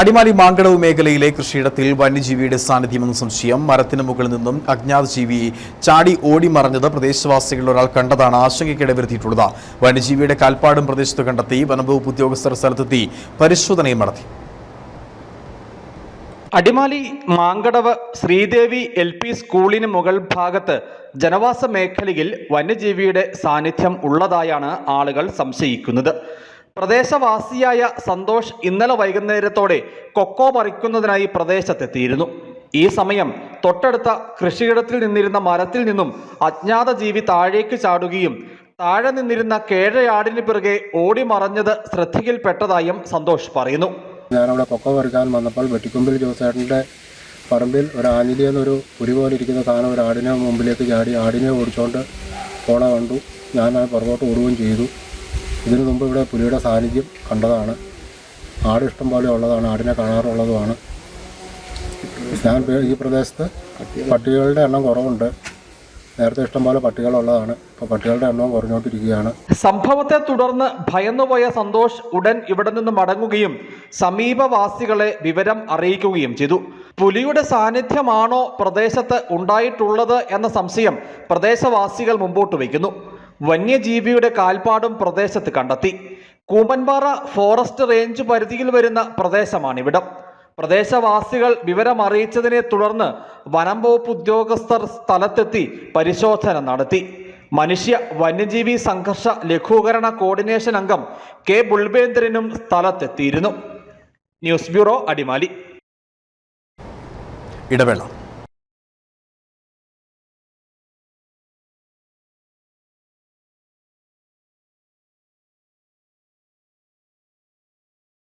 അടിമാലി മാങ്കടവ് മേഖലയിലെ കൃഷിയിടത്തിൽ വന്യജീവിയുടെ സാന്നിധ്യമെന്ന സംശയം. മരത്തിന് മുകളിൽ നിന്നും അജ്ഞാത ജീവി ചാടി ഓടി മറഞ്ഞത് പ്രദേശവാസികളിൽ ഒരാൾ കണ്ടതാണ് ആശങ്കയ്ക്കിടെ വരുത്തിയിട്ടുള്ളത്. വന്യജീവിയുടെ കാൽപ്പാടും പ്രദേശത്ത് കണ്ടെത്തി. വനംവകുപ്പ് ഉദ്യോഗസ്ഥർ സ്ഥലത്തെത്തി പരിശോധനയും നടത്തി. അടിമാലി മാങ്കടവ് ശ്രീദേവി LP സ്കൂളിന് മുകൾ ഭാഗത്ത് ജനവാസ മേഖലയിൽ വന്യജീവിയുടെ സാന്നിധ്യം ഉള്ളതായാണ് ആളുകൾ സംശയിക്കുന്നത്. പ്രദേശവാസിയായ സന്തോഷ് ഇന്നലെ വൈകുന്നേരത്തോടെ കൊക്കോ പറിക്കുന്നതിനായി പ്രദേശത്തെത്തിയിരുന്നു. ഈ സമയം തൊട്ടടുത്ത കൃഷിയിടത്തിൽ നിന്നിരുന്ന മരത്തിൽ നിന്നും അജ്ഞാത ജീവി താഴേക്ക് ചാടുകയും താഴെ നിന്നിരുന്ന കേഴയാടിന് പിറകെ ഓടി മറഞ്ഞത് ശ്രദ്ധയിൽപ്പെട്ടതായും സന്തോഷ് പറയുന്നു. ഞാനവിടെ കൊക്കോ പറിക്കാൻ വന്നപ്പോൾ വെട്ടിക്കൊമ്പിൽ ജോസേട്ടൻ്റെ പറമ്പിൽ ഒരു ആഞ്ഞിലിയെന്നൊരു പുരി പോലെ ഇരിക്കുന്ന സാധനം ഒരു ആടിനെ മുമ്പിലേക്ക് ചാടി ആടിനെ ഓടിച്ചുകൊണ്ട് പോണ കണ്ടു. ഞാൻ പുറകോട്ട് ഓടുകയും ചെയ്തു. ഇതിനു മുമ്പ് ഇവിടെ പുലിയുടെ സാന്നിധ്യം കണ്ടതാണ്. ആട് ഇഷ്ടം പോലെ ഉള്ളതാണ്, ആടിനെ കാണാറുള്ളതുമാണ്. ഞാൻ ഈ പ്രദേശത്ത് പട്ടികളുടെ എണ്ണം കുറവുണ്ട്. നേരത്തെ ഇഷ്ടംപോലെ പട്ടികളുള്ളതാണ്. ഇപ്പോൾ പട്ടികളുടെ എണ്ണവും കുറഞ്ഞുകൊണ്ടിരിക്കുകയാണ്. സംഭവത്തെ തുടർന്ന് ഭയന്നുപോയ സന്തോഷ് ഉടൻ ഇവിടെ നിന്ന് മടങ്ങുകയും സമീപവാസികളെ വിവരം അറിയിക്കുകയും ചെയ്തു. പുലിയുടെ സാന്നിധ്യമാണോ പ്രദേശത്ത് ഉണ്ടായിട്ടുള്ളത് എന്ന സംശയം പ്രദേശവാസികൾ മുമ്പോട്ട് വയ്ക്കുന്നു. വന്യജീവിയുടെ കാൽപ്പാടും പ്രദേശത്ത് കണ്ടെത്തി. കൂമ്പൻപാറ ഫോറസ്റ്റ് റേഞ്ച് പരിധിയിൽ വരുന്ന പ്രദേശമാണിവിടം. പ്രദേശവാസികൾ വിവരമറിയിച്ചതിനെ തുടർന്ന് വനംവകുപ്പ് ഉദ്യോഗസ്ഥർ സ്ഥലത്തെത്തി പരിശോധന നടത്തി. മനുഷ്യ വന്യജീവി സംഘർഷ ലഘൂകരണ കോർഡിനേഷൻ അംഗം K. ബുൾബേന്ദ്രനും സ്ഥലത്തെത്തിയിരുന്നു. News bureau, Adimali. ഇടവേള.